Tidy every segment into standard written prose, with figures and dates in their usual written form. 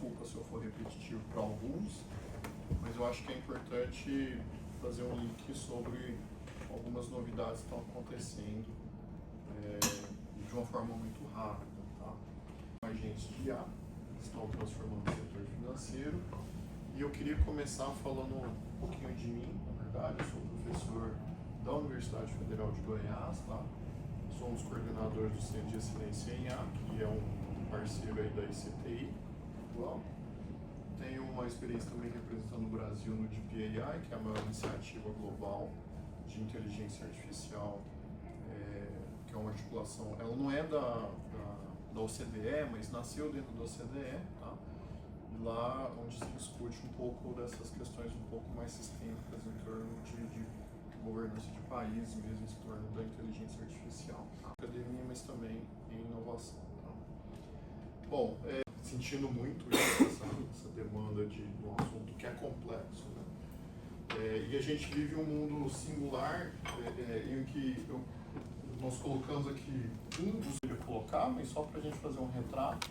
desculpa se eu for repetitivo para alguns, mas eu acho que é importante fazer um link sobre algumas novidades que estão acontecendo de uma forma muito rápida. Tá? Agentes de IA estão transformando o setor financeiro e eu queria começar falando um pouquinho de mim. Na verdade, eu sou professor da Universidade Federal de Goiás, tá? Sou um dos coordenadores do Centro de Excelência em IA, que é um parceiro aí da ICTI. Atual. Tenho uma experiência também representando o Brasil no DPAI, que é a maior iniciativa global de inteligência artificial, que é uma articulação, ela não é da OCDE, mas nasceu dentro da OCDE, tá? E lá onde se discute um pouco dessas questões um pouco mais sistêmicas em torno de governança de países, mesmo em torno da inteligência artificial, tá? Academia, mas também em inovação. Tá? Bom, sentindo muito essa demanda de um assunto que é complexo, né? E a gente vive um mundo singular em que nós colocamos aqui um dos que eu colocar, mas só para a gente fazer um retrato,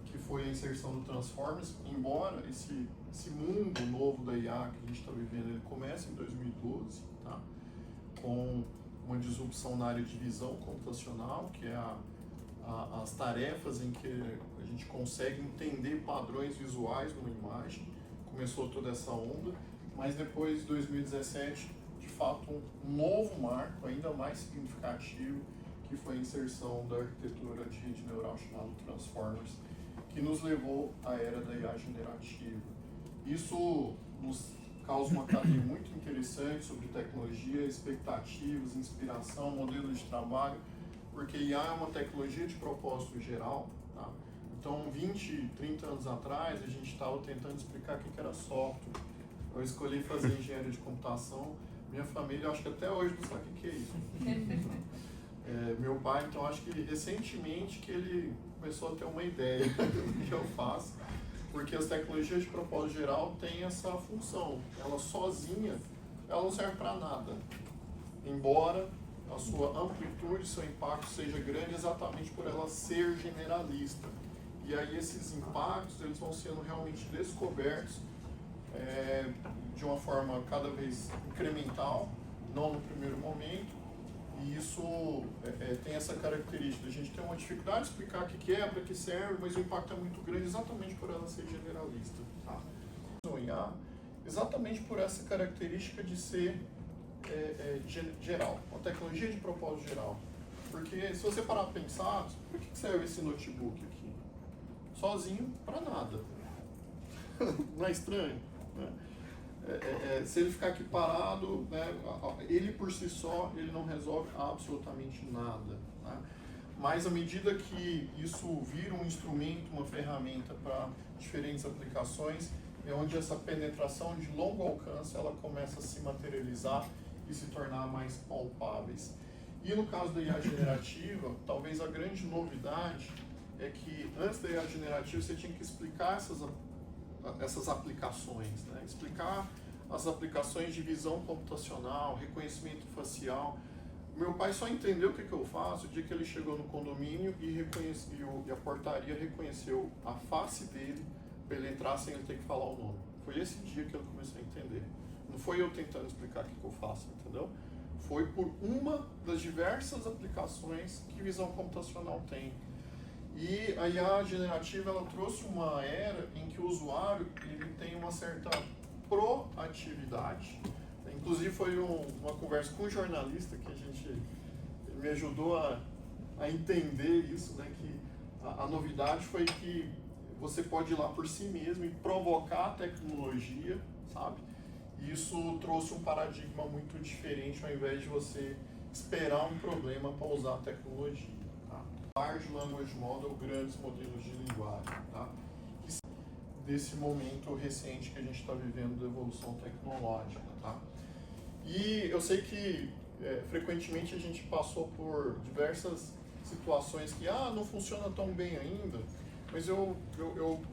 que foi a inserção do Transformers. Embora esse mundo novo da IA que a gente está vivendo, ele começa em 2012, tá? Com uma disrupção na área de visão computacional, que é as tarefas em que a gente consegue entender padrões visuais numa imagem. Começou toda essa onda, mas depois de 2017, de fato, um novo marco ainda mais significativo, que foi a inserção da arquitetura de rede neural chamada Transformers, que nos levou à era da IA generativa. Isso nos causa uma cadeia muito interessante sobre tecnologia, expectativas, inspiração, modelo de trabalho, porque IA é uma tecnologia de propósito geral, tá? Então, 20, 30 anos atrás, a gente estava tentando explicar o que era software. Eu escolhi fazer engenharia de computação. Minha família, acho que até hoje não sabe o que é isso. Meu pai, então, acho que recentemente que ele começou a ter uma ideia do que eu faço, porque as tecnologias de propósito geral têm essa função. Ela sozinha, ela não serve para nada. Embora a sua amplitude, seu impacto seja grande exatamente por ela ser generalista. E aí esses impactos, eles vão sendo realmente descobertos de uma forma cada vez incremental, não no primeiro momento, e isso tem essa característica. A gente tem uma dificuldade de explicar o que é, para que serve, mas o impacto é muito grande exatamente por ela ser generalista. Tá? Exatamente por essa característica de ser geral, uma tecnologia de propósito geral. Porque se você parar para pensar, por que serve esse notebook aqui? Sozinho, para nada. Não é estranho? Né? Se ele ficar aqui parado, né, ele por si só, ele não resolve absolutamente nada. Né? Mas à medida que isso vira um instrumento, uma ferramenta para diferentes aplicações, é onde essa penetração de longo alcance ela começa a se materializar e se tornar mais palpáveis. E no caso da IA generativa, talvez a grande novidade é que antes da IA generativa você tinha que explicar essas aplicações, né? Explicar as aplicações de visão computacional, reconhecimento facial. Meu pai só entendeu o que eu faço o dia que ele chegou no condomínio e a portaria reconheceu a face dele para ele entrar sem ele ter que falar o nome. Foi esse dia que ele começou a entender. Não foi eu tentando explicar o que eu faço, entendeu? Foi por uma das diversas aplicações que visão computacional tem. E a IA generativa ela trouxe uma era em que o usuário ele tem uma certa proatividade. Inclusive foi uma conversa com um jornalista que ele me ajudou a entender isso, né? Que a novidade foi que você pode ir lá por si mesmo e provocar a tecnologia, sabe? E isso trouxe um paradigma muito diferente ao invés de você esperar um problema para usar a tecnologia. Tá? Large Language Model, grandes modelos de linguagem, tá? Desse momento recente que a gente está vivendo da evolução tecnológica. Tá? E eu sei que frequentemente a gente passou por diversas situações que não funciona tão bem ainda, mas eu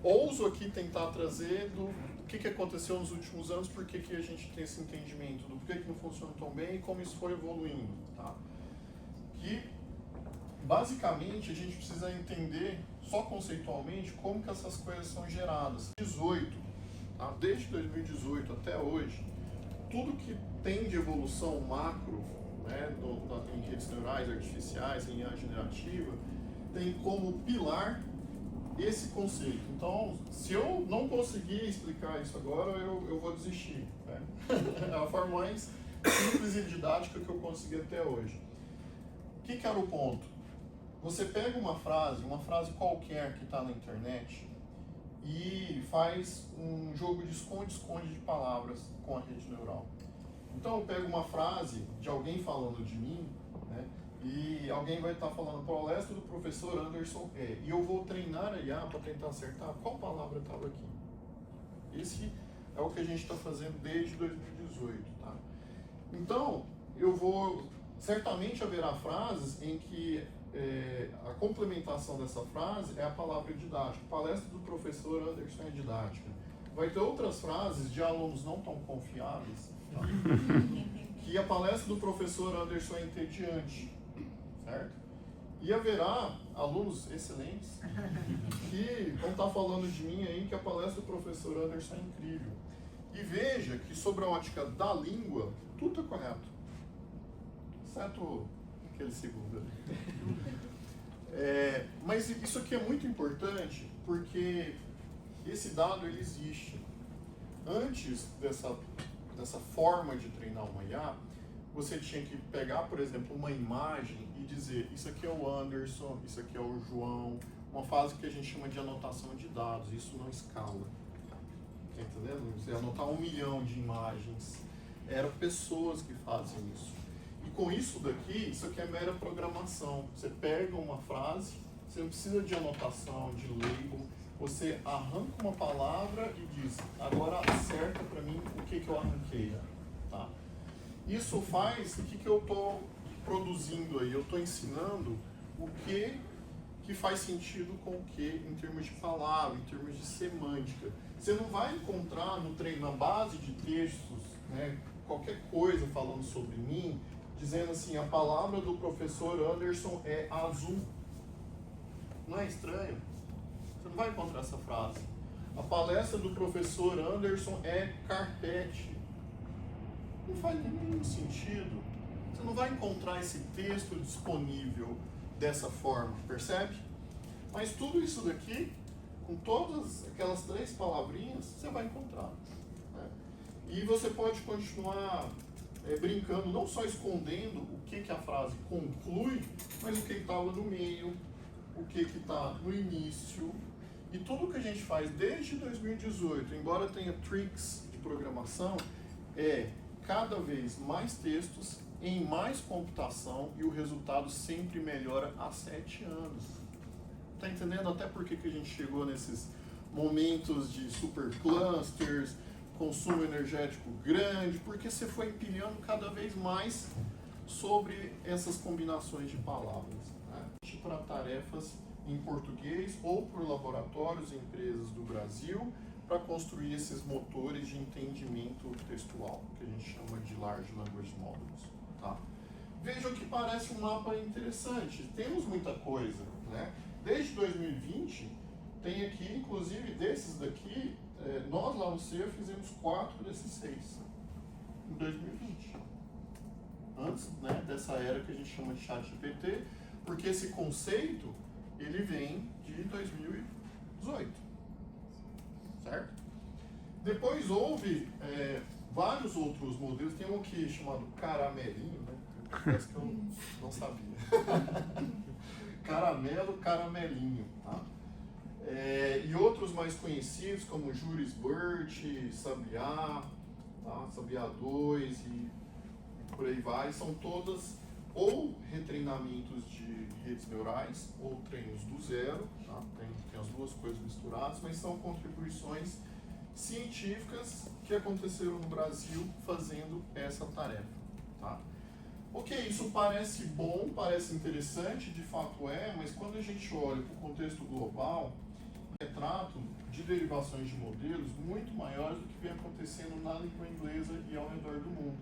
ouso aqui tentar trazer do que aconteceu nos últimos anos, por que a gente tem esse entendimento do porquê que não funciona tão bem e como isso foi evoluindo. Tá? Que basicamente, a gente precisa entender, só conceitualmente, como que essas coisas são geradas. 18, tá? Desde 2018 até hoje, tudo que tem de evolução macro, né, em redes neurais artificiais, em IA generativa, tem como pilar esse conceito. Então, se eu não conseguir explicar isso agora, eu vou desistir. Né? É a forma mais simples e didática que eu consegui até hoje. O que era o ponto? Você pega uma frase qualquer que está na internet, e faz um jogo de esconde-esconde de palavras com a rede neural. Então eu pego uma frase de alguém falando de mim, né, e alguém vai estar falando palestra do professor Anderson E. E eu vou treinar a IA para tentar acertar qual palavra estava aqui. Esse é o que a gente está fazendo desde 2018. Tá? Então, certamente haverá frases em que a complementação dessa frase é a palavra didática. Palestra do professor Anderson é didática. Vai ter outras frases de alunos não tão confiáveis, tá? Que a palestra do professor Anderson é entediante, certo? E haverá alunos excelentes que vão estar falando de mim aí que a palestra do professor Anderson é incrível. E veja que sobre a ótica da língua, tudo é correto, exceto aquele segundo ali. Mas isso aqui é muito importante porque esse dado ele existe. Antes dessa forma de treinar uma IA, você tinha que pegar, por exemplo, uma imagem e dizer isso aqui é o Anderson, isso aqui é o João, uma fase que a gente chama de anotação de dados, isso não escala. Tá entendendo? Você anotar 1 milhão de imagens, eram pessoas que fazem isso. E com isso daqui, isso aqui é mera programação. Você pega uma frase, você não precisa de anotação, de label, você arranca uma palavra e diz, agora acerta para mim o que eu arranquei. Tá? Isso faz, o que eu estou produzindo aí? Eu estou ensinando o que faz sentido com o que em termos de palavra, em termos de semântica. Você não vai encontrar na base de textos, né, qualquer coisa falando sobre mim, dizendo assim, a palavra do professor Anderson é azul. Não é estranho? Você não vai encontrar essa frase. A palestra do professor Anderson é carpete. Não faz nenhum sentido. Você não vai encontrar esse texto disponível dessa forma, percebe? Mas tudo isso daqui, com todas aquelas 3 palavrinhas, você vai encontrar. Né? E você pode continuar brincando, não só escondendo o que a frase conclui, mas o que estava no meio, o que está no início. E tudo que a gente faz desde 2018, embora tenha tricks de programação, é cada vez mais textos, em mais computação, e o resultado sempre melhora há 7 anos. Tá entendendo até por que a gente chegou nesses momentos de superclusters, consumo energético grande, porque você foi empilhando cada vez mais sobre essas combinações de palavras. Né? Para tarefas em português ou por laboratórios e empresas do Brasil para construir esses motores de entendimento textual, que a gente chama de Large Language Models. Tá? Vejam que parece um mapa interessante, temos muita coisa. Né? Desde 2020, tem aqui, inclusive desses daqui, nós lá no CEA fizemos 4 desses 6 em 2020. Antes, né, dessa era que a gente chama de ChatGPT, porque esse conceito ele vem de 2018, certo? Depois houve vários outros modelos, tem um aqui chamado Caramelinho, né? Parece que eu não sabia. Caramelinho, tá? E outros mais conhecidos como Jurisbert, Sabiá, tá? Sabiá 2 e por aí vai, são todas ou retreinamentos de redes neurais ou treinos do zero, tá? Tem as duas coisas misturadas, mas são contribuições científicas que aconteceram no Brasil fazendo essa tarefa. Tá? Ok, isso parece bom, parece interessante, de fato é, mas quando a gente olha para o contexto global, retrato de derivações de modelos muito maiores do que vem acontecendo na língua inglesa e ao redor do mundo.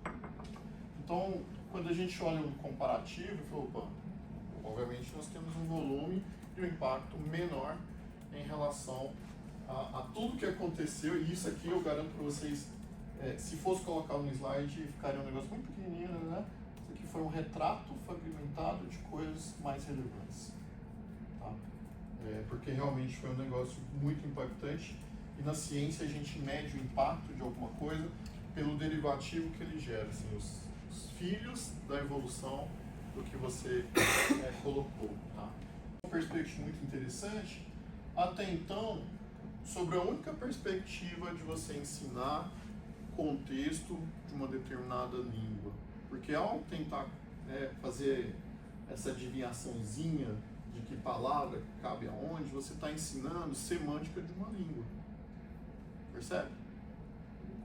Então, quando a gente olha um comparativo, fala, opa, Obviamente nós temos um volume e um impacto menor em relação a tudo que aconteceu, e isso aqui eu garanto para vocês, se fosse colocar no slide, ficaria um negócio muito pequenininho, né? Isso aqui foi um retrato fragmentado de coisas mais relevantes, tá? Porque realmente foi um negócio muito impactante, e na ciência a gente mede o impacto de alguma coisa pelo derivativo que ele gera, assim, os filhos da evolução do que você colocou, tá? Uma perspectiva muito interessante, até então, sobre a única perspectiva de você ensinar contexto de uma determinada língua. Porque ao tentar fazer essa adivinhaçãozinha de que palavra cabe aonde, você está ensinando semântica de uma língua. Percebe?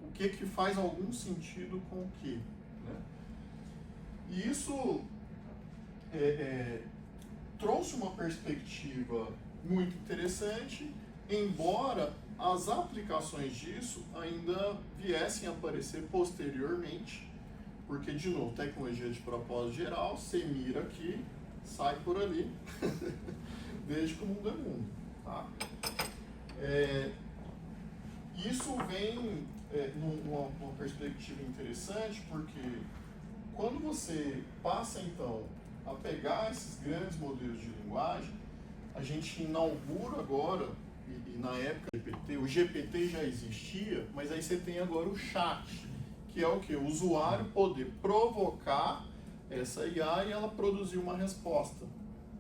O que faz algum sentido com o que, né? E isso trouxe uma perspectiva muito interessante, embora as aplicações disso ainda viessem a aparecer posteriormente, porque, de novo, tecnologia de propósito geral, você mira aqui, sai por ali, desde que o mundo é mundo, tá? Isso vem numa perspectiva interessante, porque quando você passa, então, a pegar esses grandes modelos de linguagem, a gente inaugura agora, e na época do GPT, o GPT já existia, mas aí você tem agora o chat, que é o que? O usuário poder provocar essa IA e ela produzir uma resposta,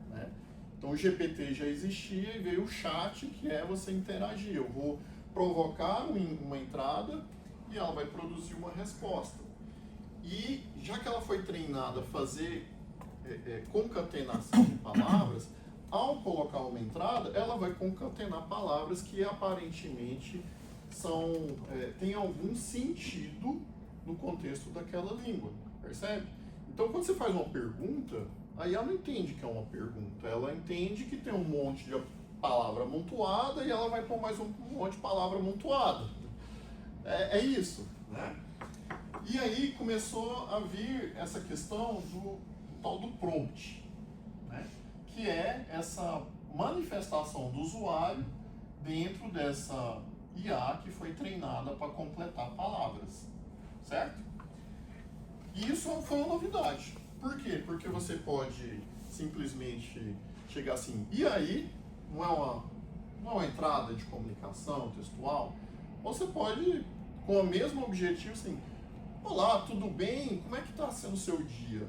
né? Então o GPT já existia e veio o chat, que é você interagir. Eu vou provocar uma entrada e ela vai produzir uma resposta. E já que ela foi treinada a fazer concatenação de palavras, ao colocar uma entrada, ela vai concatenar palavras que aparentemente têm algum sentido no contexto daquela língua, percebe? Então, quando você faz uma pergunta, aí ela não entende que é uma pergunta, ela entende que tem um monte de palavra amontoada e ela vai pôr mais um monte de palavra amontoada. É isso, né? E aí começou a vir essa questão do tal do prompt, né? Que é essa manifestação do usuário dentro dessa IA que foi treinada para completar palavras, certo? E isso foi uma novidade. Por quê? Porque você pode simplesmente chegar assim, e aí, não é uma entrada de comunicação textual, ou você pode, com o mesmo objetivo, assim, olá, tudo bem? Como é que está sendo o seu dia?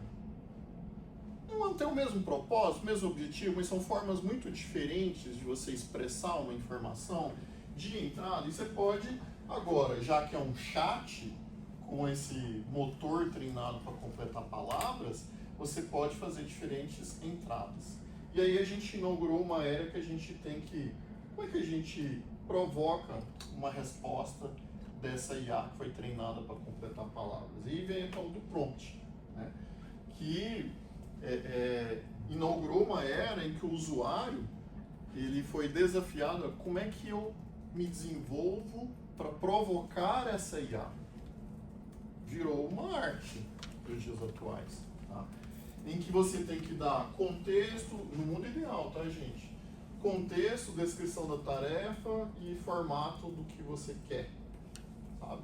Não tem o mesmo propósito, o mesmo objetivo, mas são formas muito diferentes de você expressar uma informação de entrada. E você pode, agora, já que é um chat com esse motor treinado para completar palavras, você pode fazer diferentes entradas. E aí a gente inaugurou uma era que a gente tem que... Como é que a gente provoca uma resposta dessa IA que foi treinada para completar palavras? E vem então do prompt, né? Que inaugurou uma era em que o usuário ele foi desafiado a como é que eu me desenvolvo para provocar essa IA. Virou uma arte dos dias atuais, tá? Em que você tem que dar contexto, no mundo ideal, tá, gente? Contexto, descrição da tarefa e formato do que você quer, sabe?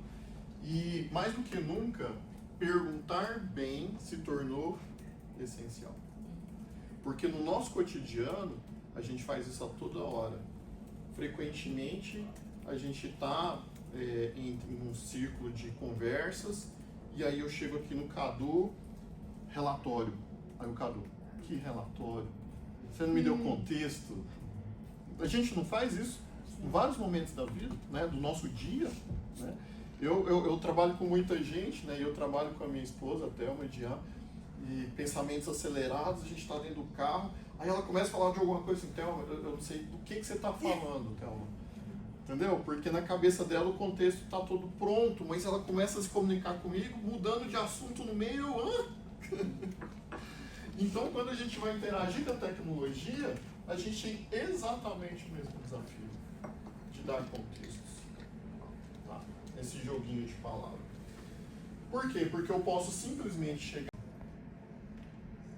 E mais do que nunca, perguntar bem se tornou essencial. Porque no nosso cotidiano, a gente faz isso a toda hora. Frequentemente, a gente está em um círculo de conversas, e aí eu chego aqui no Cadu, relatório. Aí o Cadu, que relatório? Você não me deu contexto? A gente não faz isso em vários momentos da vida, né, do nosso dia, né? Eu trabalho com muita gente, né, e eu trabalho com a minha esposa, a Thelma e Diana, e pensamentos acelerados, a gente está dentro do carro, aí ela começa a falar de alguma coisa assim, Thelma, eu não sei do que você está falando, Thelma. Entendeu? Porque na cabeça dela o contexto está todo pronto, mas ela começa a se comunicar comigo, mudando de assunto no meio. Então, quando a gente vai interagir com a tecnologia, a gente tem exatamente o mesmo desafio de dar contextos, tá? Esse joguinho de palavras. Por quê? Porque eu posso simplesmente chegar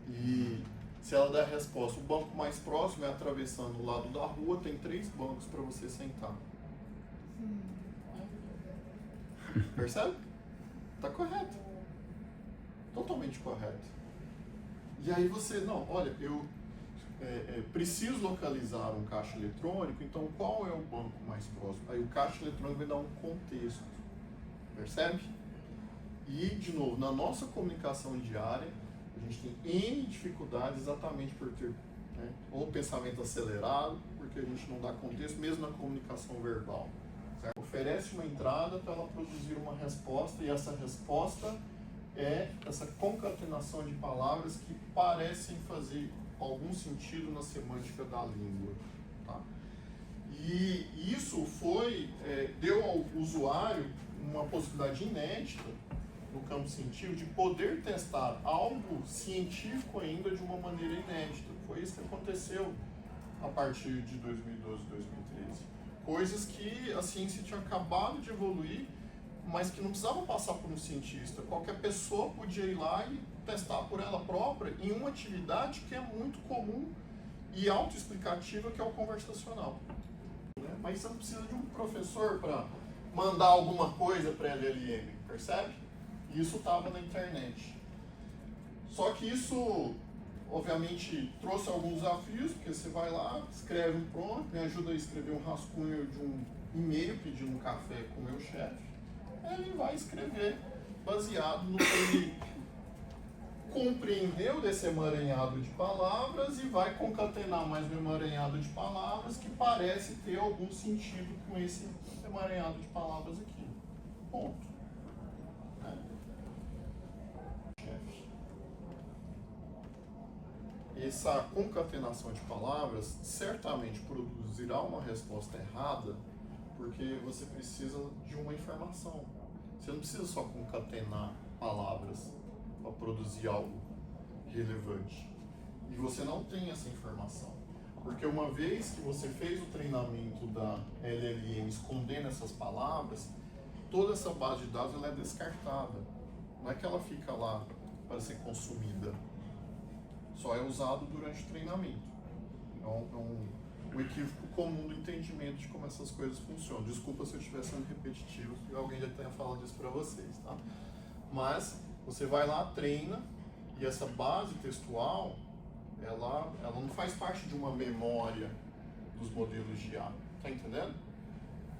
e Se ela der a resposta, o banco mais próximo é atravessando o lado da rua, tem 3 bancos para você sentar. Percebe? Tá correto. Totalmente correto. E aí você, não, olha, eu preciso localizar um caixa eletrônico, então qual é o banco mais próximo? Aí o caixa eletrônico vai dar um contexto. Percebe? E, de novo, na nossa comunicação diária, a gente tem N dificuldades exatamente por ter ou pensamento acelerado, porque a gente não dá contexto, mesmo na comunicação verbal. Certo? Oferece uma entrada para ela produzir uma resposta, e essa resposta é essa concatenação de palavras que parecem fazer algum sentido na semântica da língua. Tá? E isso deu ao usuário uma possibilidade inédita no campo científico de poder testar algo científico ainda de uma maneira inédita. Foi isso que aconteceu a partir de 2012, 2013. Coisas que a ciência tinha acabado de evoluir, mas que não precisava passar por um cientista. Qualquer pessoa podia ir lá e testar por ela própria em uma atividade que é muito comum e autoexplicativa, que é o conversacional. Mas você não precisa de um professor para mandar alguma coisa para a LLM, percebe? Isso estava na internet. Só que isso, obviamente, trouxe alguns desafios, porque você vai lá, escreve um prompt, me ajuda a escrever um rascunho de um e-mail pedindo um café com o meu chefe. Ele vai escrever baseado no que ele compreendeu desse emaranhado de palavras e vai concatenar mais um emaranhado de palavras que parece ter algum sentido com esse emaranhado de palavras aqui. Ponto. Essa concatenação de palavras certamente produzirá uma resposta errada, porque você precisa de uma informação. Você não precisa só concatenar palavras para produzir algo relevante. E você não tem essa informação. Porque uma vez que você fez o treinamento da LLM escondendo essas palavras, toda essa base de dados ela é descartada. Não é que ela fica lá para ser consumida. Só é usado durante o treinamento. É um equívoco comum do entendimento de como essas coisas funcionam. Desculpa se eu estiver sendo repetitivo, se alguém já tenha falado isso para vocês, tá? Mas você vai lá, treina, e essa base textual, ela não faz parte de uma memória dos modelos de IA, tá entendendo?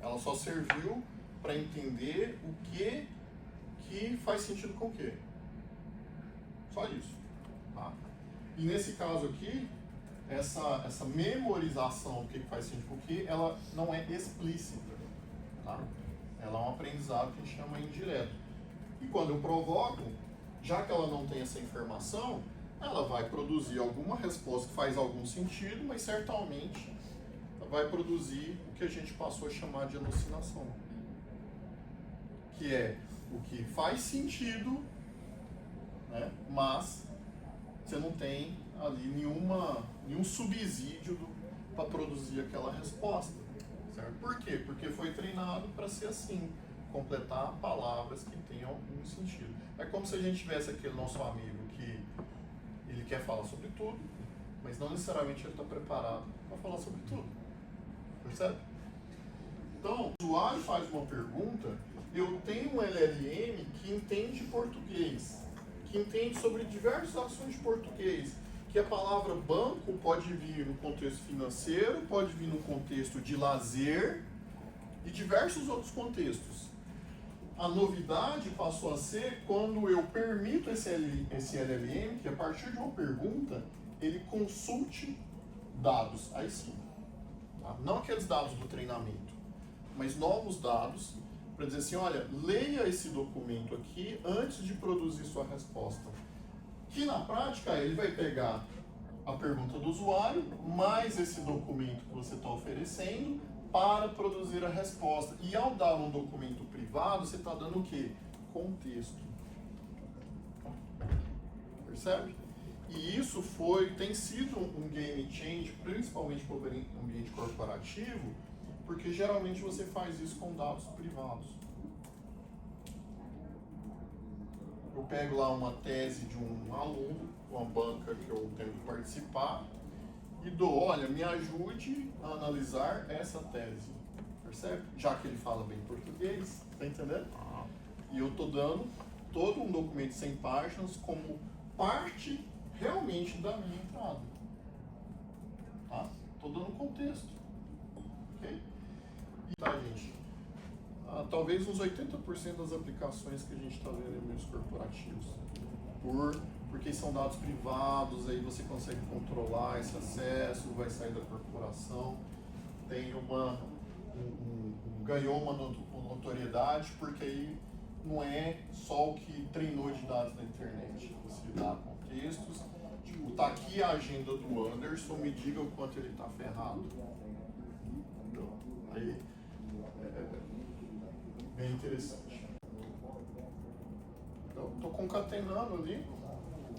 Ela só serviu para entender o que faz sentido com o quê. Só isso, tá? E nesse caso aqui, essa memorização do que faz sentido com o que, ela não é explícita, tá? Ela é um aprendizado que a gente chama indireto. E quando eu provoco, já que ela não tem essa informação, ela vai produzir alguma resposta que faz algum sentido, mas certamente vai produzir o que a gente passou a chamar de alucinação. Que é o que faz sentido, né, mas você não tem ali nenhum subsídio para produzir aquela resposta. Certo? Por quê? Porque foi treinado para ser assim, completar palavras que tenham um sentido. É como se a gente tivesse aquele nosso amigo que ele quer falar sobre tudo, mas não necessariamente ele está preparado para falar sobre tudo. Percebe? Então, o usuário faz uma pergunta, eu tenho um LLM que entende português, que entende sobre diversos assuntos de português, que a palavra banco pode vir no contexto financeiro, pode vir no contexto de lazer e diversos outros contextos. A novidade passou a ser quando eu permito esse LLM que a partir de uma pergunta ele consulte dados, aí sim, tá? Não aqueles dados do treinamento, mas novos dados para dizer assim, olha, leia esse documento aqui antes de produzir sua resposta. Que na prática ele vai pegar a pergunta do usuário, mais esse documento que você está oferecendo, para produzir a resposta. E ao dar um documento privado, você está dando o quê? Contexto. Percebe? E isso tem sido um game change, principalmente para o ambiente corporativo, porque geralmente você faz isso com dados privados. Eu pego lá uma tese de um aluno, uma banca que eu tenho que participar e dou, olha, me ajude a analisar essa tese, percebe? Já que ele fala bem português, tá entendendo? E eu tô dando todo um documento de 100 páginas como parte realmente da minha entrada, tá? Tô dando contexto, ok? E tá, gente? Talvez uns 80% das aplicações que a gente está vendo em meios corporativos, porque são dados privados, aí você consegue controlar esse acesso, vai sair da corporação, tem ganhou uma notoriedade, porque aí não é só o que treinou de dados na internet, você dá contextos, tipo, tá aqui a agenda do Anderson, me diga o quanto ele tá ferrado. Então, aí bem interessante. Então, estou concatenando ali.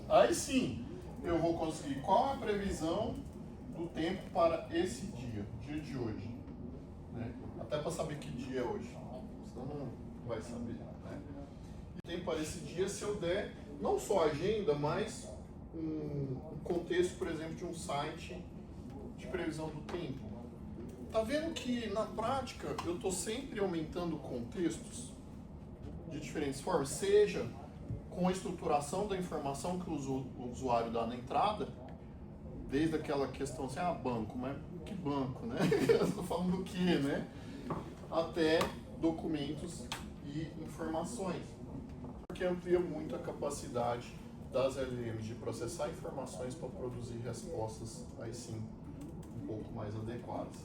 Aí sim, eu vou conseguir qual é a previsão do tempo para esse dia de hoje. Né? Até para saber que dia é hoje. Senão não vai saber. Né? E tempo para esse dia se eu der não só a agenda, mas um contexto, por exemplo, de um site de previsão do tempo. Tá vendo que na prática eu estou sempre aumentando contextos de diferentes formas, seja com a estruturação da informação que o usuário dá na entrada, desde aquela questão assim, banco, mas que banco, né? Eu estou falando do que, né? Até documentos e informações, porque amplia muito a capacidade das LLMs de processar informações para produzir respostas, aí sim, um pouco mais adequadas.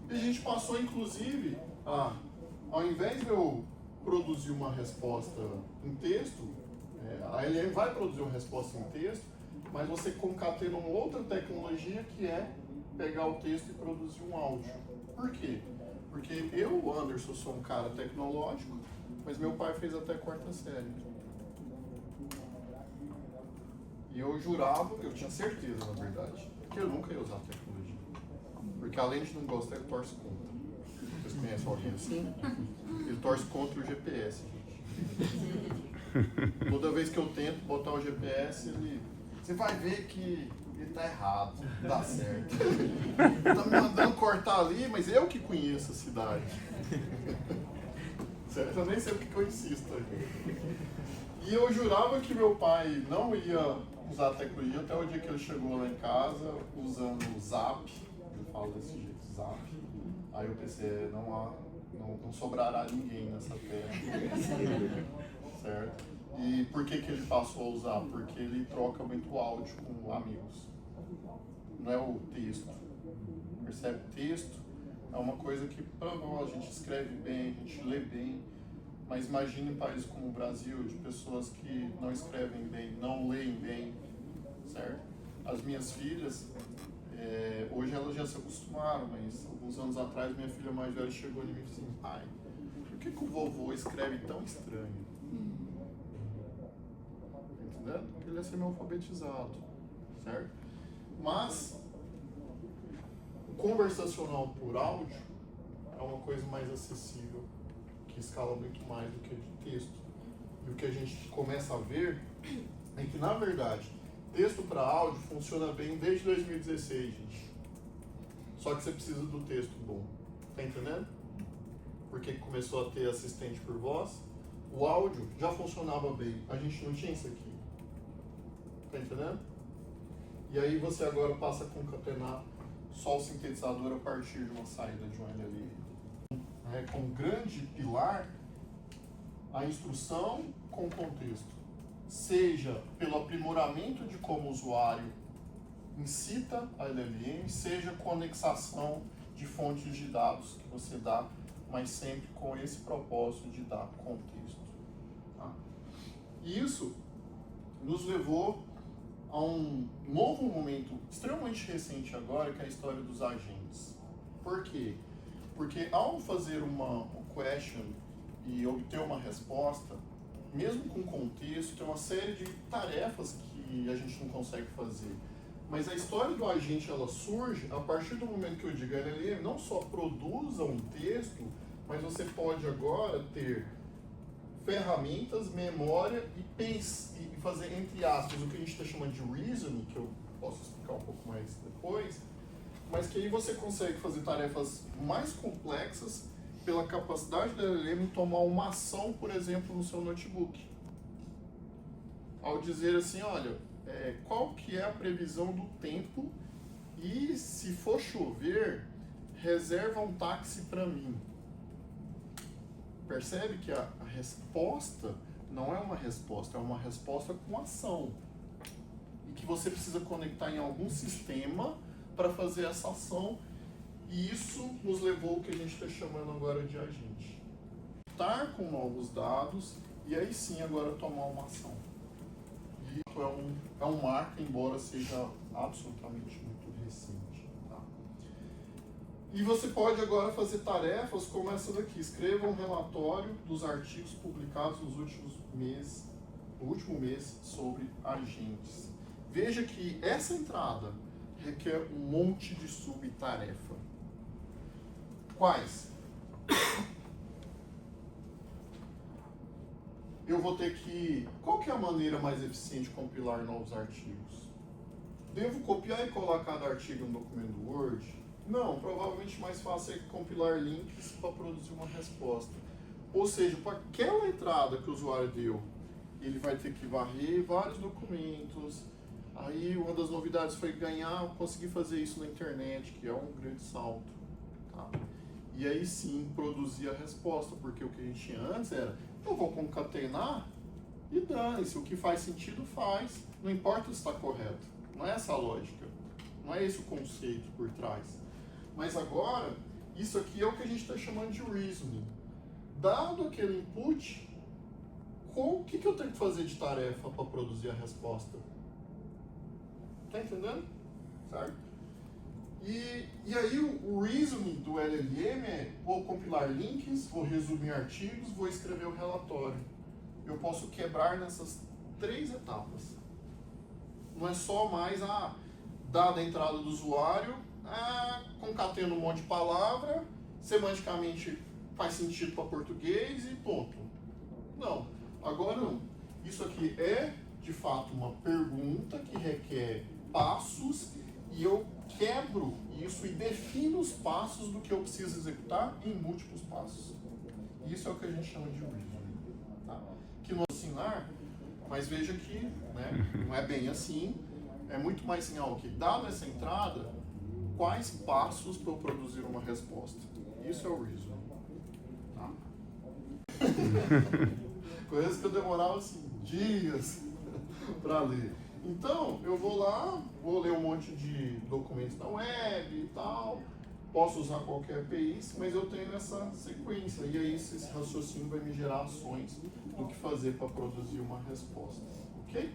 E a gente passou, inclusive, ao invés de eu produzir uma resposta em texto, a LLM vai produzir uma resposta em texto, mas você concatena uma outra tecnologia que é pegar o texto e produzir um áudio. Por quê? Porque eu, Anderson, sou um cara tecnológico, mas meu pai fez até 4ª série. E eu jurava, eu tinha certeza, na verdade, que eu nunca ia usar a tecnologia. Porque além de não gostar, ele torce contra. Vocês conhecem alguém assim? Ele torce contra o GPS, gente. Toda vez que eu tento botar o GPS, você vai ver que ele tá errado, não dá certo. Tá me mandando cortar ali, mas eu que conheço a cidade. Certo? Eu nem sei o que eu insisto aí. E eu jurava que meu pai não ia usar a tecnologia até o dia que ele chegou lá em casa usando o Zap. Eu falo desse jeito, Zap. Aí eu pensei, não sobrará ninguém nessa terra. Certo? E por que ele passou a usar? Porque ele troca muito áudio com amigos. Não é o texto. Percebe? Texto é uma coisa que a gente escreve bem, a gente lê bem. Mas imagine em países como o Brasil, de pessoas que não escrevem bem, não leem bem, certo? As minhas filhas, hoje elas já se acostumaram, mas alguns anos atrás minha filha mais velha chegou e me disse assim, pai, por que o vovô escreve tão estranho? Entendeu? Porque ele é semi-alfabetizado, certo? Mas o conversacional por áudio é uma coisa mais acessível, que escala muito mais do que de texto. E o que a gente começa a ver é que, na verdade, texto para áudio funciona bem desde 2016, gente. Só que você precisa do texto bom. Tá entendendo? Porque começou a ter assistente por voz. O áudio já funcionava bem. A gente não tinha isso aqui. Tá entendendo? E aí você agora passa a concatenar só o sintetizador a partir de uma saída de um LLM. Com grande pilar a instrução com contexto, seja pelo aprimoramento de como o usuário incita a LLM, seja com anexação de fontes de dados que você dá, mas sempre com esse propósito de dar contexto. Tá? E isso nos levou a um novo momento extremamente recente agora, que é a história dos agentes. Por quê? Porque ao fazer uma question e obter uma resposta, mesmo com contexto, tem uma série de tarefas que a gente não consegue fazer. Mas a história do agente, ela surge a partir do momento que eu digo LLM, não só produza um texto, mas você pode agora ter ferramentas, memória e fazer, entre aspas, o que a gente está chamando de reasoning, que eu posso explicar um pouco mais depois, mas que aí você consegue fazer tarefas mais complexas pela capacidade da LLM em tomar uma ação, por exemplo, no seu notebook. Ao dizer assim, olha, qual que é a previsão do tempo e se for chover, reserva um táxi para mim. Percebe que a resposta não é uma resposta, é uma resposta com ação. E que você precisa conectar em algum sistema para fazer essa ação. E isso nos levou ao que a gente está chamando agora de agente. Estar com novos dados e aí sim agora tomar uma ação. E isso é um marco, embora seja absolutamente muito recente. Tá? E você pode agora fazer tarefas como essa daqui. Escreva um relatório dos artigos publicados nos últimos meses, no último mês sobre agentes. Veja que essa entrada requer um monte de subtarefa. Quais? Eu vou ter que... Qual que é a maneira mais eficiente de compilar novos artigos? Devo copiar e colar cada artigo no documento do Word? Não, provavelmente mais fácil é compilar links para produzir uma resposta. Ou seja, para aquela entrada que o usuário deu, ele vai ter que varrer vários documentos. Aí uma das novidades foi conseguir fazer isso na internet, que é um grande salto. Tá? E aí sim produzir a resposta, porque o que a gente tinha antes era, eu vou concatenar e dane-se, o que faz sentido faz, não importa se está correto. Não é essa a lógica, não é esse o conceito por trás. Mas agora, isso aqui é o que a gente está chamando de reasoning. Dado aquele input, o que eu tenho que fazer de tarefa para produzir a resposta? Tá entendendo? Certo? E aí o reasoning do LLM é, vou compilar links, vou resumir artigos, vou escrever o relatório. Eu posso quebrar nessas 3 etapas. Não é só mais dada a entrada do usuário, concatena um monte de palavra, semanticamente faz sentido para português e ponto. Não, agora não. Isso aqui é, de fato, uma pergunta que requer passos e eu quebro isso e defino os passos do que eu preciso executar em múltiplos passos. Isso é o que a gente chama de reasoning. Tá? Que no ensinar, mas veja que não é bem assim, é muito mais assim, que dado essa entrada, quais passos para eu produzir uma resposta. Isso é o reasoning. Tá? Coisas que eu demorava assim, dias para ler. Então, eu vou lá, vou ler um monte de documentos da web e tal, posso usar qualquer API, mas eu tenho essa sequência, e aí esse raciocínio vai me gerar ações do que fazer para produzir uma resposta, ok?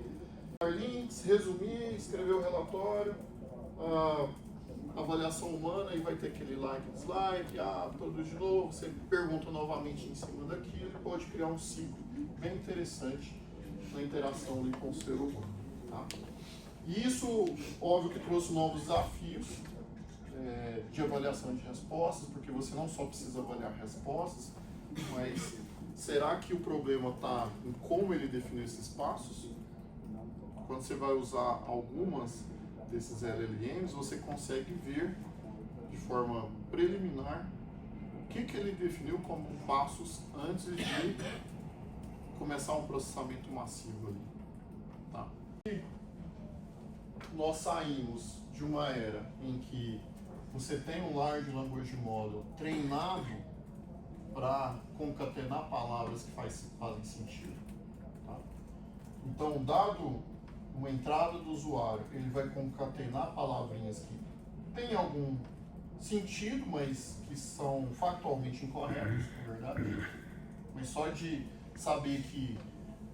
Links, resumir, escrever o relatório, avaliação humana, e vai ter aquele like, dislike, produz de novo, você pergunta novamente em cima daquilo e pode criar um ciclo bem interessante na interação ali com o ser humano. Tá? E isso, óbvio que trouxe novos desafios de avaliação de respostas, porque você não só precisa avaliar respostas, mas será que o problema está em como ele definiu esses passos? Quando você vai usar algumas desses LLMs, você consegue ver de forma preliminar o que ele definiu como passos antes de começar um processamento massivo ali. Tá? Nós saímos de uma era em que você tem um Large Language Model treinado para concatenar palavras que fazem sentido. Tá? Então, dado uma entrada do usuário, ele vai concatenar palavrinhas que têm algum sentido, mas que são factualmente incorretas, na verdade. Mas só de saber que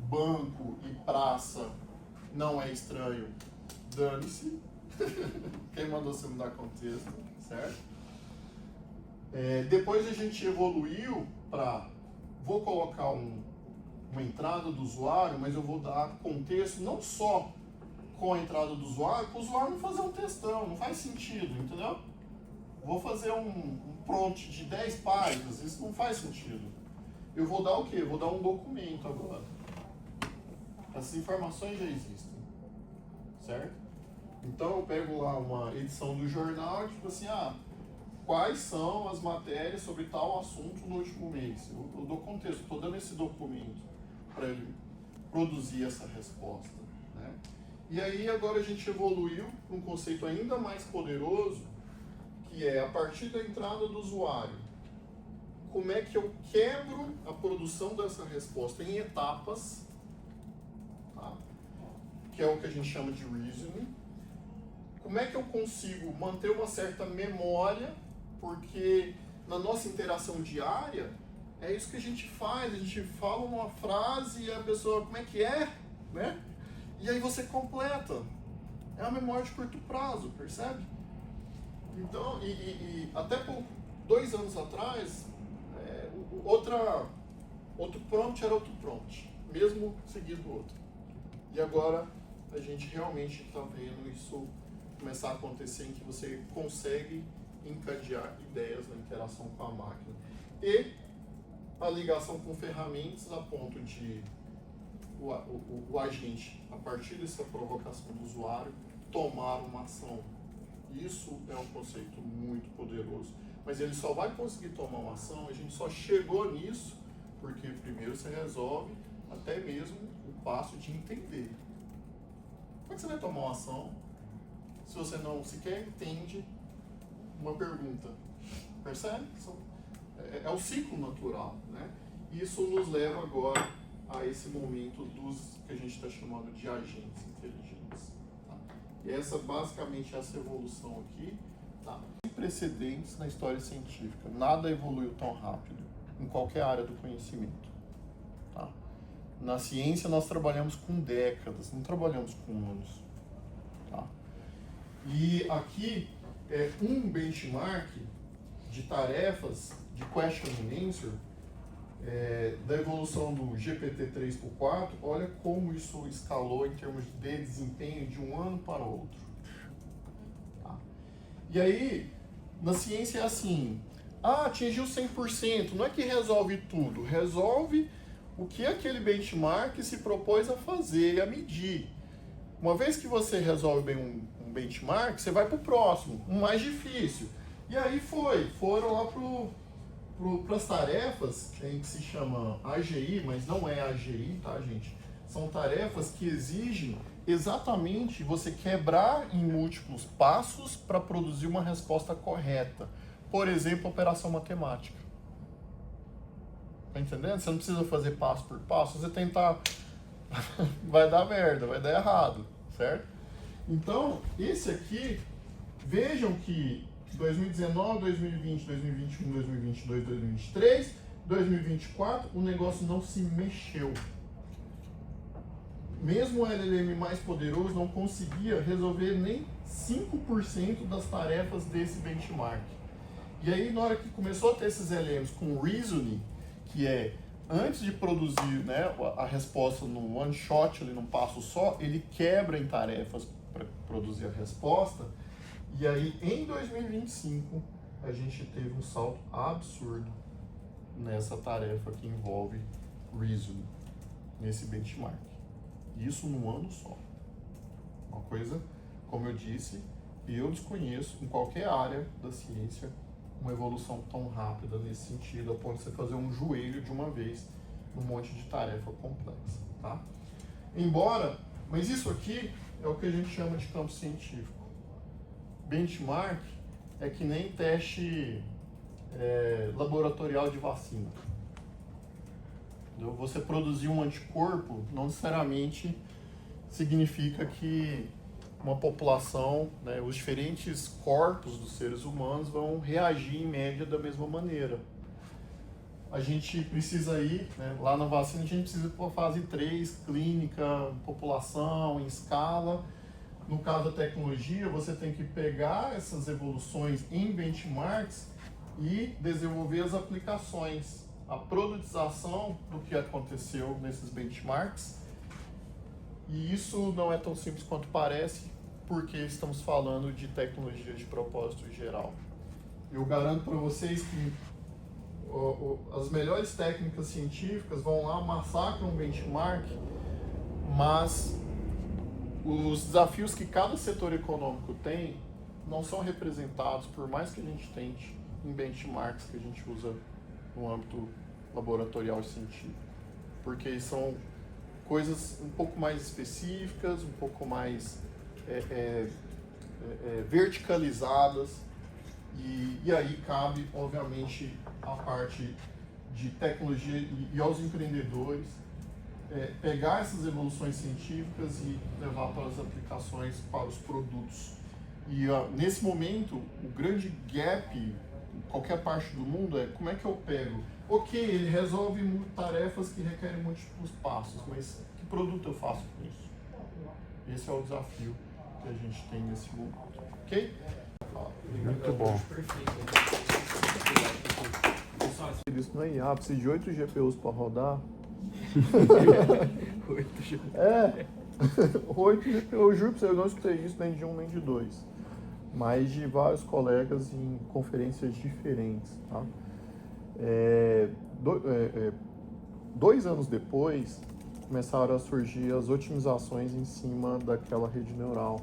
banco e praça não é estranho, dane-se. Quem mandou você mudar contexto, certo? Depois a gente evoluiu para, vou colocar uma entrada do usuário, mas eu vou dar contexto não só com a entrada do usuário, para o usuário não fazer um textão, não faz sentido, entendeu? Vou fazer um prompt de 10 páginas, isso não faz sentido. Eu vou dar o quê? Eu vou dar um documento agora. Essas informações já existem, certo? Então eu pego lá uma edição do jornal e tipo assim, quais são as matérias sobre tal assunto no último mês? Eu dou contexto, estou dando esse documento para ele produzir essa resposta, né? E aí agora a gente evoluiu para um conceito ainda mais poderoso, que é a partir da entrada do usuário. Como é que eu quebro a produção dessa resposta em etapas, tá? Que é o que a gente chama de reasoning. Como é que eu consigo manter uma certa memória, porque na nossa interação diária é isso que a gente faz, a gente fala uma frase e a pessoa, como é que é, né? E aí você completa. É uma memória de curto prazo, percebe? Então, até por 2 anos atrás, outro prompt era outro prompt, mesmo seguido do outro. E agora a gente realmente está vendo isso começar a acontecer, em que você consegue encadear ideias na interação com a máquina. E a ligação com ferramentas a ponto de o agente, a partir dessa provocação do usuário, tomar uma ação. Isso é um conceito muito poderoso. Mas ele só vai conseguir tomar uma ação, a gente só chegou nisso porque primeiro você resolve até mesmo o passo de entender. Como é que você vai tomar uma ação se você não sequer entende uma pergunta? Percebe? É o ciclo natural, né? Isso nos leva agora a esse momento dos que a gente está chamando de agentes inteligentes. Tá? E essa basicamente essa evolução aqui, tá? Sem precedentes na história científica. Nada evoluiu tão rápido em qualquer área do conhecimento. Tá? Na ciência nós trabalhamos com décadas, não trabalhamos com anos. Tá? E aqui é um benchmark de tarefas de question and answer da evolução do GPT-3 para o 4. Olha como isso escalou em termos de desempenho de um ano para o outro. Tá? E aí, na ciência é assim, atingiu 100%, não é que resolve tudo, resolve o que aquele benchmark se propôs a fazer e a medir. Uma vez que você resolve bem um benchmark, você vai para o próximo, um mais difícil. E aí foram lá para as tarefas, que se chama AGI, mas não é AGI, tá, gente? São tarefas que exigem exatamente você quebrar em múltiplos passos para produzir uma resposta correta. Por exemplo, operação matemática. Tá entendendo? Você não precisa fazer passo por passo, você tentar vai dar merda, vai dar errado, certo? Então, esse aqui, vejam que 2019, 2020, 2021, 2022, 2023, 2024, o negócio não se mexeu. Mesmo o LLM mais poderoso não conseguia resolver nem 5% das tarefas desse benchmark. E aí, na hora que começou a ter esses LLMs com reasoning, que é antes de produzir, né, a resposta num one shot, ali num passo só, ele quebra em tarefas para produzir a resposta. E aí, em 2025, a gente teve um salto absurdo nessa tarefa que envolve reasoning, nesse benchmark. Isso num ano só. Uma coisa, como eu disse, eu desconheço em qualquer área da ciência uma evolução tão rápida nesse sentido, a ponto de você fazer um joelho de uma vez num monte de tarefa complexa, tá? Mas isso aqui é o que a gente chama de campo científico. Benchmark é que nem teste laboratorial de vacina. Entendeu? Você produzir um anticorpo não necessariamente significa que uma população, né, os diferentes corpos dos seres humanos vão reagir em média da mesma maneira. A gente precisa ir, né, lá na vacina a gente precisa ir para a fase 3, clínica, população, em escala. No caso da tecnologia, você tem que pegar essas evoluções em benchmarks e desenvolver as aplicações, a produtização do que aconteceu nesses benchmarks. E isso não é tão simples quanto parece, porque estamos falando de tecnologia de propósito geral. Eu garanto para vocês que as melhores técnicas científicas vão lá, massacram um benchmark, mas os desafios que cada setor econômico tem não são representados, por mais que a gente tente, em benchmarks que a gente usa no âmbito laboratorial e científico, porque são coisas um pouco mais específicas, um pouco mais verticalizadas, e aí cabe, obviamente, a parte de tecnologia e aos empreendedores pegar essas evoluções científicas e levar para as aplicações, para os produtos. E nesse momento, o grande gap em qualquer parte do mundo é como é que eu pego. Ok, ele resolve tarefas que requerem múltiplos passos, mas que produto eu faço com isso? Esse é o desafio que a gente tem nesse momento. Ok? Muito bom. Isso não é IA, precisa de 8 GPUs para rodar. 8 GPUs. 8 GPUs, eu juro pra você, eu não escutei isso nem de um nem de dois. Mas de vários colegas em conferências diferentes. Tá? 2 anos depois, começaram a surgir as otimizações em cima daquela rede neural.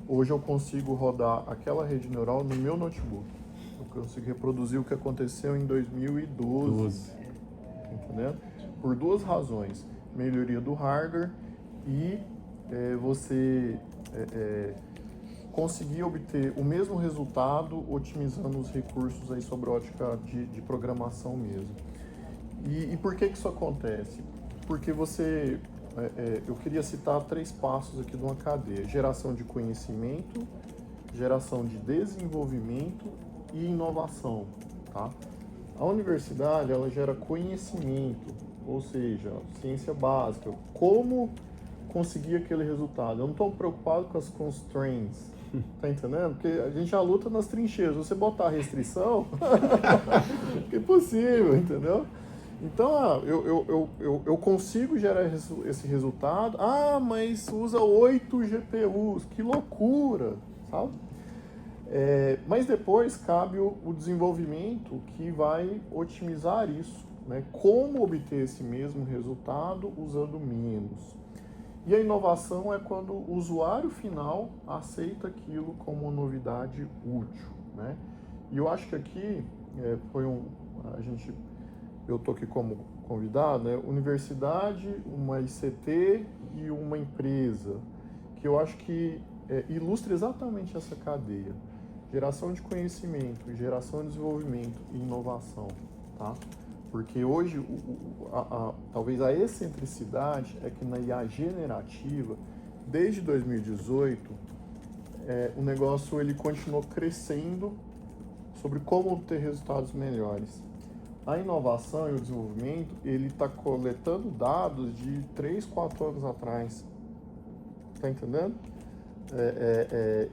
Hoje eu consigo rodar aquela rede neural no meu notebook. Eu consigo reproduzir o que aconteceu em 2012. Entendeu? Por 2 razões. Melhoria do hardware e você conseguir obter o mesmo resultado otimizando os recursos aí sobre a ótica de programação mesmo. E por que isso acontece? Porque você... eu queria citar 3 passos aqui de uma cadeia. Geração de conhecimento, geração de desenvolvimento e inovação. Tá? A universidade, ela gera conhecimento, ou seja, ciência básica. Como conseguir aquele resultado? Eu não estou preocupado com as constraints, tá entendendo? Porque a gente já luta nas trincheiras. Se você botar restrição, é impossível, entendeu? Então, eu consigo gerar esse resultado. Ah, mas usa 8 GPUs, que loucura, sabe? Mas depois cabe o desenvolvimento que vai otimizar isso, né? Como obter esse mesmo resultado usando menos. E a inovação é quando o usuário final aceita aquilo como uma novidade útil, né? E eu acho que aqui eu estou aqui como convidado, né? Universidade, uma ICT e uma empresa, que eu acho que ilustra exatamente essa cadeia. Geração de conhecimento, geração de desenvolvimento e inovação, tá? Porque hoje, talvez a excentricidade é que na IA generativa, desde 2018, o negócio ele continuou crescendo sobre como obter resultados melhores. A inovação e o desenvolvimento, ele está coletando dados de 3, 4 anos atrás. Tá entendendo?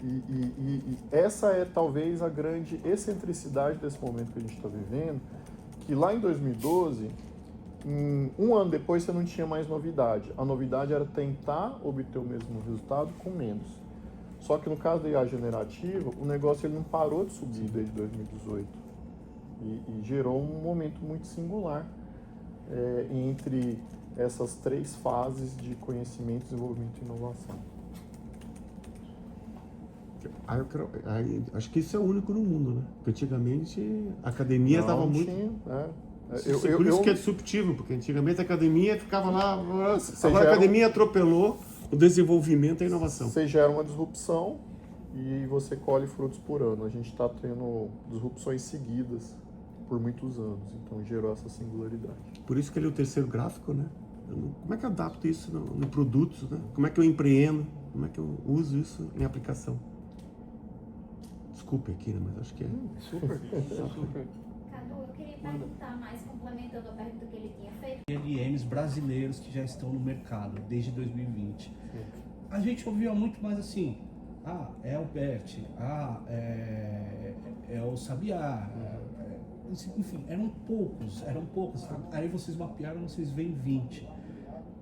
E essa é talvez a grande excentricidade desse momento que a gente está vivendo, que lá em 2012, um ano depois você não tinha mais novidade. A novidade era tentar obter o mesmo resultado com menos. Só que no caso da IA generativa, o negócio ele não parou de subir desde 2018. E gerou um momento muito singular entre essas 3 fases de conhecimento, desenvolvimento e inovação. Acho que isso é único no mundo, né? Porque antigamente a academia estava muito... Por isso que é disruptivo, porque antigamente a academia ficava lá... Agora a academia atropelou o desenvolvimento e a inovação. Você gera uma disrupção e você colhe frutos por ano. A gente está tendo disrupções seguidas por muitos anos, então gerou essa singularidade. Por isso que ele é o terceiro gráfico, né? Como é que eu adapto isso no produto, né? Como é que eu empreendo? Como é que eu uso isso em aplicação? Desculpe aqui, né? Mas acho que é... Super. Cadu, eu queria perguntar mais, complementando a pergunta que ele tinha feito. LMs brasileiros que já estão no mercado desde 2020. A gente ouvia muito mais assim, é o BERT, é o Sabiá, enfim, eram poucos. Aí vocês mapearam, vocês veem 20.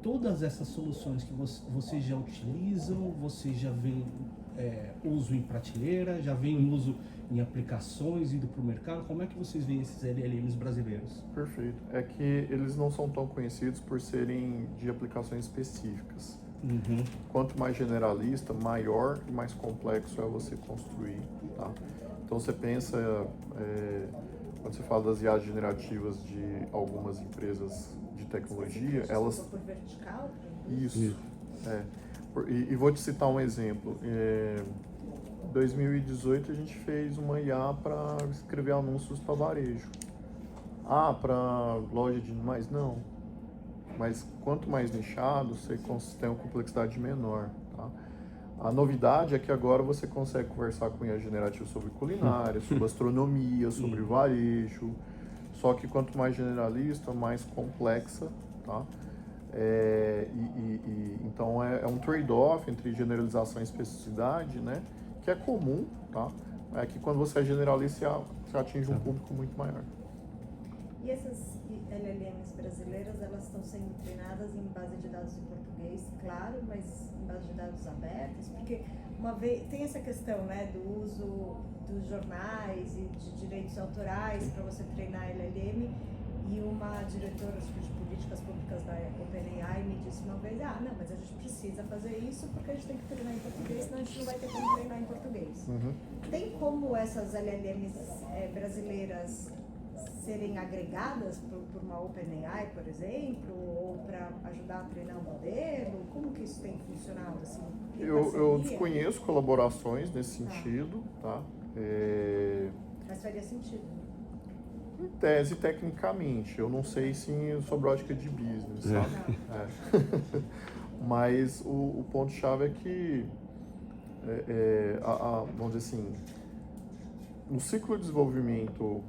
Todas essas soluções que vocês já utilizam, vocês já veem uso em prateleira, já vem em uso em aplicações, indo para o mercado? Como é que vocês veem esses LLMs brasileiros? Perfeito. É que eles não são tão conhecidos por serem de aplicações específicas. Uhum. Quanto mais generalista, maior e mais complexo é você construir, tá? Então você pensa, quando você fala das IAs generativas de algumas empresas de tecnologia, elas... Por vertical? Isso. E vou te citar um exemplo. Em 2018 a gente fez uma IA para escrever anúncios para varejo. Para loja de animais? Não. Mas quanto mais nichado, você tem uma complexidade menor, tá? A novidade é que agora você consegue conversar com IA generativa sobre culinária, sobre astronomia, sobre varejo. Só que quanto mais generalista, mais complexa, tá? Então é um trade-off entre generalização e especificidade, né? Que é comum, tá? É que quando você é generalista, você atinge um público muito maior. E essas LLMs brasileiras, elas estão sendo treinadas em base de dados em português, claro, mas em base de dados abertos, porque uma vez tem essa questão, né, do uso dos jornais e de direitos autorais para você treinar LLM, e uma diretora de políticas públicas da OpenAI me disse uma vez, não, mas a gente precisa fazer isso porque a gente tem que treinar em português, senão a gente não vai ter como treinar em português. Uhum. Tem como essas LLMs brasileiras serem agregadas por uma OpenAI, por exemplo, ou para ajudar a treinar um modelo? Como que isso tem funcionado? Assim, eu desconheço colaborações nesse sentido, tá? Mas faria sentido. Em tese, tecnicamente. Eu não sei se sobre ótica de business, sabe? Mas o ponto-chave é que, vamos dizer assim, no ciclo de desenvolvimento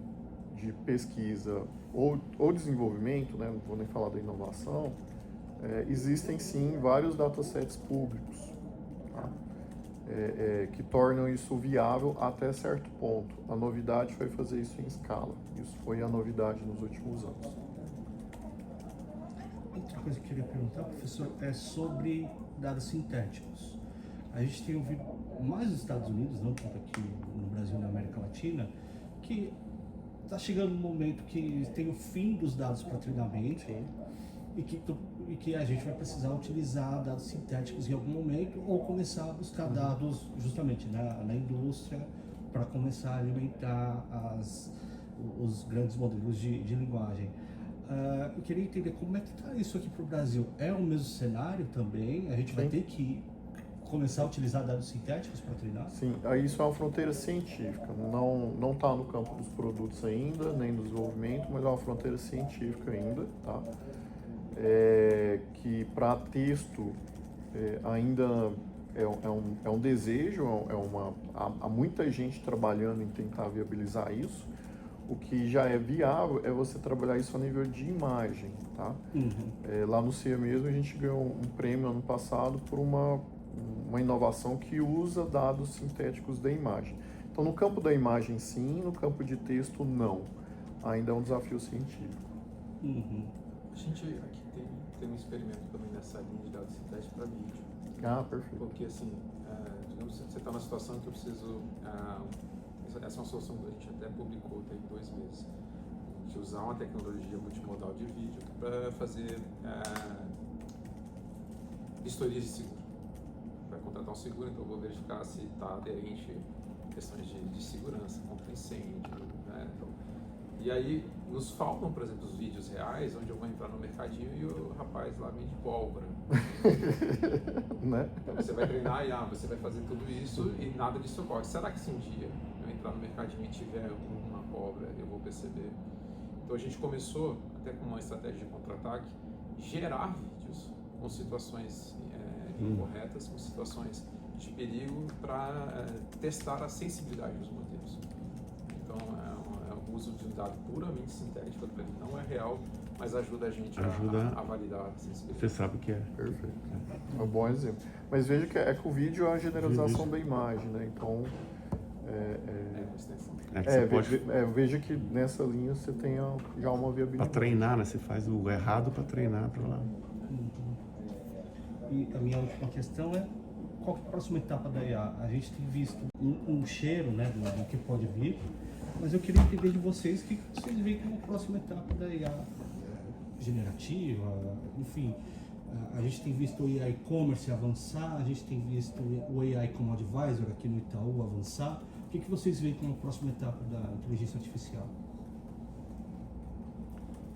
de pesquisa ou desenvolvimento, né, não vou nem falar da inovação, existem sim vários datasets públicos, tá? Que tornam isso viável até certo ponto. A novidade foi fazer isso em escala. Isso foi a novidade nos últimos anos. Outra coisa que eu queria perguntar, professor, é sobre dados sintéticos. A gente tem ouvido mais nos Estados Unidos, não tanto aqui no Brasil e na América Latina, que está chegando um momento que tem o fim dos dados para treinamento e que a gente vai precisar utilizar dados sintéticos em algum momento ou começar a buscar dados justamente na indústria para começar a alimentar os grandes modelos de linguagem. Eu queria entender como é que está isso aqui para o Brasil. É o mesmo cenário também? A gente vai ter que começar a utilizar dados sintéticos para treinar? Sim, isso é uma fronteira científica. Não está no campo dos produtos ainda, nem do desenvolvimento, mas é uma fronteira científica ainda, tá? Que para texto ainda é um desejo, há muita gente trabalhando em tentar viabilizar isso. O que já é viável é você trabalhar isso a nível de imagem, tá? Uhum. Lá no CIA mesmo a gente ganhou um prêmio ano passado por uma inovação que usa dados sintéticos da imagem. Então no campo da imagem sim, no campo de texto não. Ainda é um desafio científico. Uhum. A gente aqui tem um experimento também nessa linha de dados sintéticos para vídeo. Perfeito. Porque assim, digamos que você está numa situação que eu preciso... essa é uma solução que a gente até publicou tem 2 meses. A gente usar uma tecnologia multimodal de vídeo para fazer vistorias de seguro. Para contratar um seguro, então eu vou verificar se está aderente a questões de segurança, contra incêndio, né? Então, e aí nos faltam, por exemplo, os vídeos reais, onde eu vou entrar no mercadinho e o rapaz lá vende pólvora. Né? Então você vai treinar e você vai fazer tudo isso e nada disso ocorre. Será que se um dia eu entrar no mercadinho e tiver uma pólvora, eu vou perceber? Então a gente começou, até com uma estratégia de contra-ataque, gerar vídeos com situações incorretas, com situações de perigo, para testar a sensibilidade dos modelos. Então é um uso de um dado puramente sintético, ele não é real, mas ajuda a gente a validar a sensibilidade. Você sabe o que é. Perfeito. É um bom exemplo. Mas veja que que o vídeo é a generalização da imagem, né? Então... uma extensão. Veja que nessa linha você tem já uma viabilidade. Para treinar, né? Você faz o errado para treinar para lá. Uhum. E a minha última questão é qual que é a próxima etapa da IA? A gente tem visto um cheiro, né, do que pode vir, mas eu queria entender de vocês o que vocês veem como a próxima etapa da IA generativa, enfim. A gente tem visto o AI e-commerce avançar, a gente tem visto o AI como advisor aqui no Itaú avançar. O que vocês veem como a próxima etapa da inteligência artificial?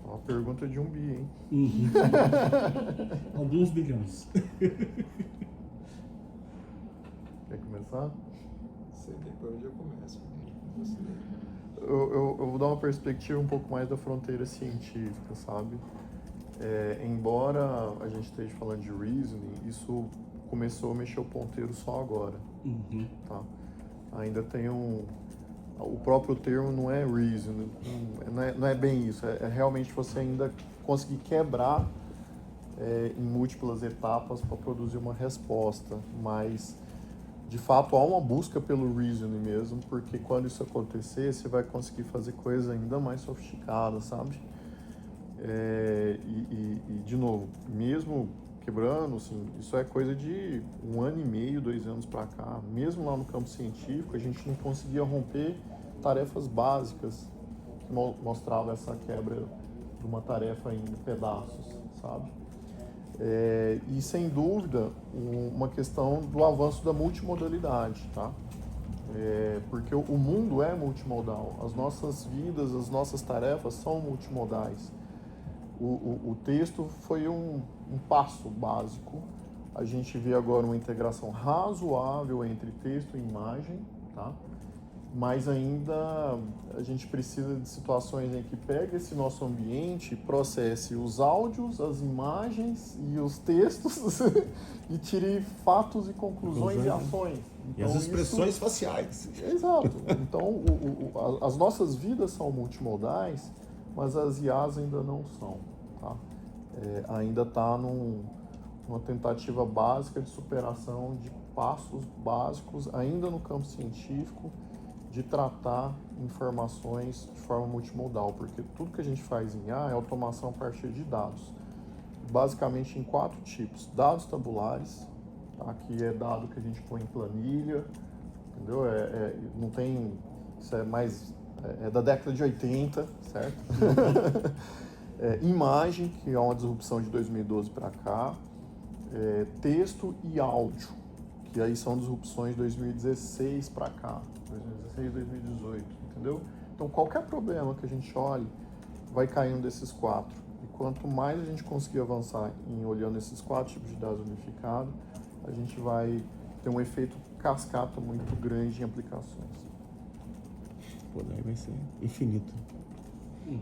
Uma pergunta de 1 bi, hein? Uhum. Alguns bilhões. Quer começar? Sei bem por onde eu começo. Você. Eu vou dar uma perspectiva um pouco mais da fronteira científica, sabe? Embora a gente esteja falando de reasoning, isso começou a mexer o ponteiro só agora, Uhum. tá? Ainda tem o próprio termo não é reasoning, não é bem isso, é realmente você ainda conseguir quebrar em múltiplas etapas para produzir uma resposta, mas de fato há uma busca pelo reasoning mesmo, porque quando isso acontecer, você vai conseguir fazer coisas ainda mais sofisticadas, sabe? E de novo, mesmo quebrando, assim, isso é coisa de 1 ano e meio, 2 anos para cá. Mesmo lá no campo científico, a gente não conseguia romper tarefas básicas que mostravam essa quebra de uma tarefa em pedaços, sabe? E sem dúvida, uma questão do avanço da multimodalidade, tá? Porque o mundo é multimodal, as nossas vidas, as nossas tarefas são multimodais. O texto foi um passo básico. A gente vê agora uma integração razoável entre texto e imagem, tá? Mas ainda a gente precisa de situações em que pegue esse nosso ambiente, processe os áudios, as imagens e os textos e tire fatos e conclusões e ações. E as expressões faciais. Exato. Então, as nossas vidas são multimodais, mas as IAs ainda não são, tá? Ainda está numa tentativa básica de superação de passos básicos, ainda no campo científico, de tratar informações de forma multimodal, porque tudo que a gente faz em IA é automação a partir de dados, basicamente em 4 tipos: dados tabulares, tá? Que é dado que a gente põe em planilha, entendeu? Não tem, isso é mais da década de 80, certo? Imagem, que é uma disrupção de 2012 para cá, texto e áudio, que aí são disrupções de 2016 para cá, 2016, 2018, entendeu? Então qualquer problema que a gente olhe vai cair um desses 4. E quanto mais a gente conseguir avançar em olhando esses 4 tipos de dados unificados, a gente vai ter um efeito cascata muito grande em aplicações. Pô, daí vai ser infinito. Uhum.